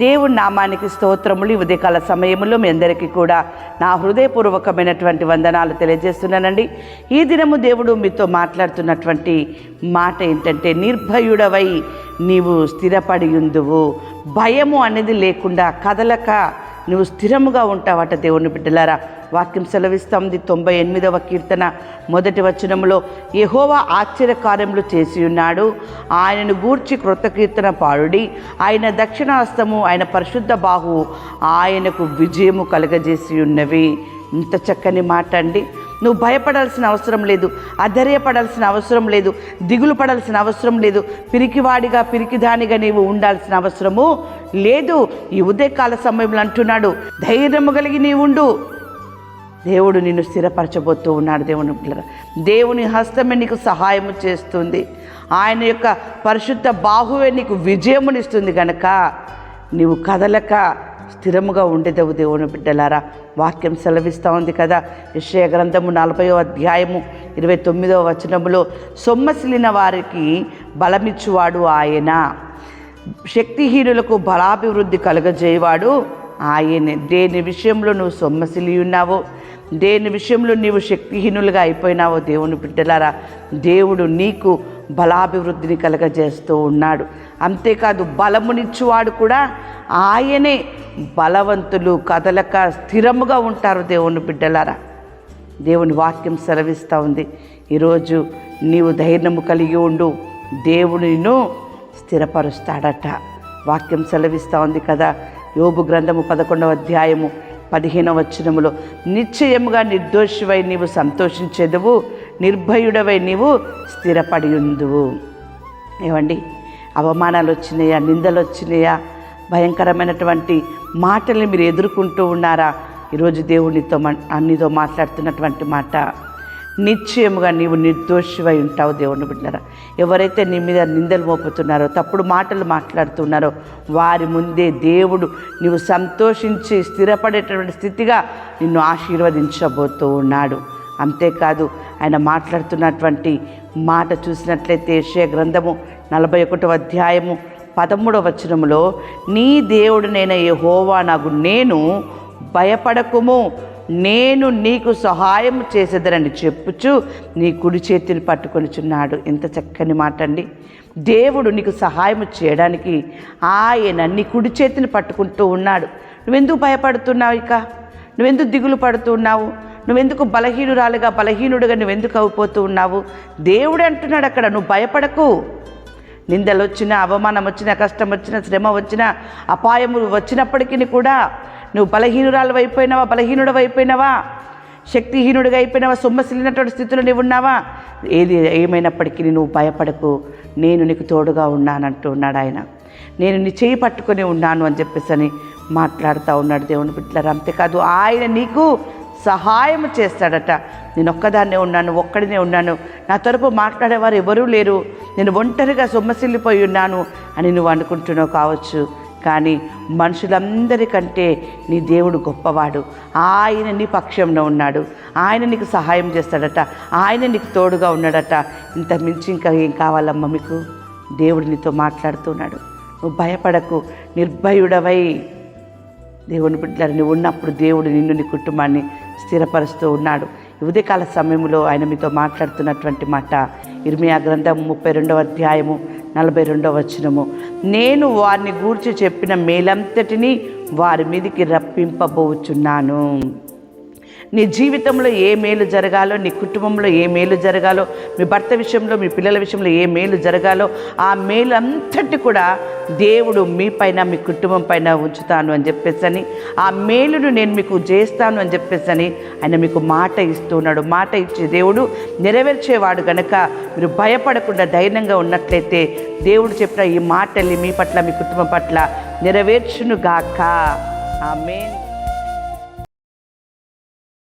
దేవుని నామానికి స్తోత్రములు. ఈ ఉదయకాల సమయంలో మీ అందరికీ కూడా నా హృదయపూర్వకమైనటువంటి వందనాలు తెలియజేస్తున్నానండి. ఈ దినము దేవుడు మీతో మాట్లాడుతున్నటువంటి మాట ఏంటంటే, నిర్భయుడవై నీవు స్థిరపడి ఉందువు. భయము అనేది లేకుండా కదలక నువ్వు స్థిరముగా ఉంటావట. దేవుని బిడ్డలారా, వాక్యం సెలవిస్తుంది. 98వ కీర్తన 1వ వచనములో, యెహోవా ఆశ్చర్యకార్యములు చేసి ఉన్నాడు, ఆయనను గూర్చి కృత కీర్తన పాడుడి. ఆయన దక్షిణాస్తము, ఆయన పరిశుద్ధ బాహు ఆయనకు విజయము కలగజేసి ఉన్నవి. ఇంత చక్కని మాట అండి. నువ్వు భయపడాల్సిన అవసరం లేదు, అధైర్యపడాల్సిన అవసరం లేదు, దిగులు పడాల్సిన అవసరం లేదు, పిరికివాడిగా పిరికిదానిగా నీవు ఉండాల్సిన అవసరము లేదు. ఈ ఉదయకాల సమయంలో అంటున్నాడు, ధైర్యము కలిగి నీవు ఉండు. దేవుడు నిన్ను స్థిరపరచబోతూ ఉన్నాడు. దేవుని హస్తమే నీకు సహాయము చేస్తుంది. ఆయన యొక్క పరిశుద్ధ బాహువే నీకు విజయమునిస్తుంది కనుక నీవు కదలక స్థిరముగా ఉండేదవు. దేవుని బిడ్డలారా, వాక్యం సెలవిస్తూ ఉంది కదా. యెషయా గ్రంథము 40వ అధ్యాయము 29వ వచనములో, సొమ్మసిలిన వారికి బలమిచ్చువాడు ఆయన, శక్తిహీనులకు బలాభివృద్ధి కలుగజేయవాడు ఆయనే. దేని విషయంలో నువ్వు సొమ్మసిలి ఉన్నావో, దేని విషయంలో నీవు శక్తిహీనులుగా అయిపోయినావో, దేవుని బిడ్డలారా, దేవుడు నీకు బలాభివృద్ధిని కలగజేస్తూ ఉన్నాడు. అంతేకాదు, బలమునిచ్చువాడు కూడా ఆయనే. బలవంతులు కదలక స్థిరముగా ఉంటారు. దేవుని బిడ్డలారా, దేవుని వాక్యం సెలవిస్తూ ఉంది. ఈరోజు నీవు ధైర్యము కలిగి ఉండు, దేవుడు నిన్ను స్థిరపరుస్తాడట. వాక్యం సెలవిస్తూ ఉంది కదా. యోబు గ్రంథము 11వ అధ్యాయము 15వ వచనములో, నిశ్చయముగా నిర్దోషివై నీవు సంతోషించెదవు, నిర్భయుడవై నీవు స్థిరపడి ఉందువు. ఏమండి, అవమానాలు వచ్చినాయా, నిందలు వచ్చినాయా, భయంకరమైనటువంటి మాటల్ని మీరు ఎదుర్కొంటూ ఉన్నారా? ఈరోజు దేవునితో మాట్లాడుతున్నటువంటి మాట, నిశ్చయముగా నీవు నిర్దోషివై ఉంటావు. దేవుని బిడ్డలారా, ఎవరైతే నీ మీద నిందలు మోపుతున్నారో, తప్పుడు మాటలు మాట్లాడుతున్నారో, వారి ముందే దేవుడు నీవు సంతోషించి స్థిరపడేటటువంటి స్థితిగా నిన్ను ఆశీర్వదించబోతూ ఉన్నాడు. అంతేకాదు, ఆయన మాట్లాడుతున్నటువంటి మాట చూసినట్లయితే యెషయా గ్రంథము 41వ అధ్యాయము 13వ వచనములో, నీ దేవుడినైన యెహోవా నాకు నేను, భయపడకుము, నేను నీకు సహాయం చేసేదనని చెప్పుచు నీ కుడి చేతిని పట్టుకొనిచున్నాడు. ఎంత చక్కని మాట అండి. దేవుడు నీకు సహాయం చేయడానికి ఆయన నీ కుడి చేతిని పట్టుకుంటూ ఉన్నాడు. నువ్వెందుకు భయపడుతున్నావు? నువ్వెందుకు దిగులు పడుతున్నావు? నువ్వెందుకు బలహీనుడుగా నువ్వెందుకు అయిపోతూ ఉన్నావు? దేవుడు అంటున్నాడు అక్కడ, నువ్వు భయపడకు. నిందలు వచ్చినా, అవమానం వచ్చినా, కష్టం వచ్చినా, శ్రమ వచ్చినా, అపాయములు వచ్చినప్పటికీ కూడా నువ్వు బలహీనుడు అయిపోయినావా, శక్తిహీనుడిగా అయిపోయినావా, సొమ్మసిల్లినటువంటి స్థితిలో నీవు ఉన్నావా? ఏమైనప్పటికీ నువ్వు భయపడకు, నేను నీకు తోడుగా ఉన్నానంటూ ఉన్నాడు ఆయన. నేను నీ చేయి పట్టుకొని ఉన్నాను అని చెప్పేసి మాట్లాడుతూ ఉన్నాడు. దేవుని బిడ్డలారా, అంతేకాదు, ఆయన నీకు సహాయం చేస్తాడట. నేను ఒక్కదాన్నే ఉన్నాను, ఒక్కడినే ఉన్నాను, నా తరపు మాట్లాడేవారు ఎవరూ లేరు, నేను ఒంటరిగా సొమ్మసిల్లిపోయి ఉన్నాను అని నువ్వు అనుకుంటున్నావు కావచ్చు. కానీ మనుషులందరికంటే నీ దేవుడు గొప్పవాడు. ఆయన నీ పక్షంలో ఉన్నాడు, ఆయన నీకు సహాయం చేస్తాడట, ఆయన నీకు తోడుగా ఉన్నాడట. ఇంత మించి ఇంకా ఏం కావాలమ్మా మీకు? దేవుడు నీతో మాట్లాడుతున్నాడు. నువ్వు భయపడకు, నిర్భయుడవై దేవుని బిడ్డలు నువ్వు ఉన్నప్పుడు దేవుడు నిన్ను, నీ కుటుంబాన్ని స్థిరపరుస్తూ ఉన్నాడు. ఉదయకాల సమయంలో ఆయన మీతో మాట్లాడుతున్నటువంటి మాట, ఇర్మియా గ్రంథం 32వ అధ్యాయము 42వ వచనము, నేను వారిని గూర్చి చెప్పిన మేలంతటిని వారి మీదికి రప్పింపబోచున్నాను. నీ జీవితంలో ఏ మేలు జరగాలో, నీ కుటుంబంలో ఏ మేలు జరగాలో, మీ భర్త విషయంలో, మీ పిల్లల విషయంలో ఏ మేలు జరగాలో, ఆ మేలు అంతటి కూడా దేవుడు మీ పైన, మీ కుటుంబం పైన ఉంచుతాను అని చెప్పేసి, ఆ మేలును నేను మీకు చేస్తాను అని చెప్పేసి ఆయన మీకు మాట ఇస్తున్నాడు. మాట ఇచ్చే దేవుడు నెరవేర్చేవాడు కనుక మీరు భయపడకుండా ధైర్యంగా ఉన్నట్లయితే దేవుడు చెప్పిన ఈ మాటల్ని మీ పట్ల, మీ కుటుంబం పట్ల నెరవేర్చునుగాక. ఆమేన్.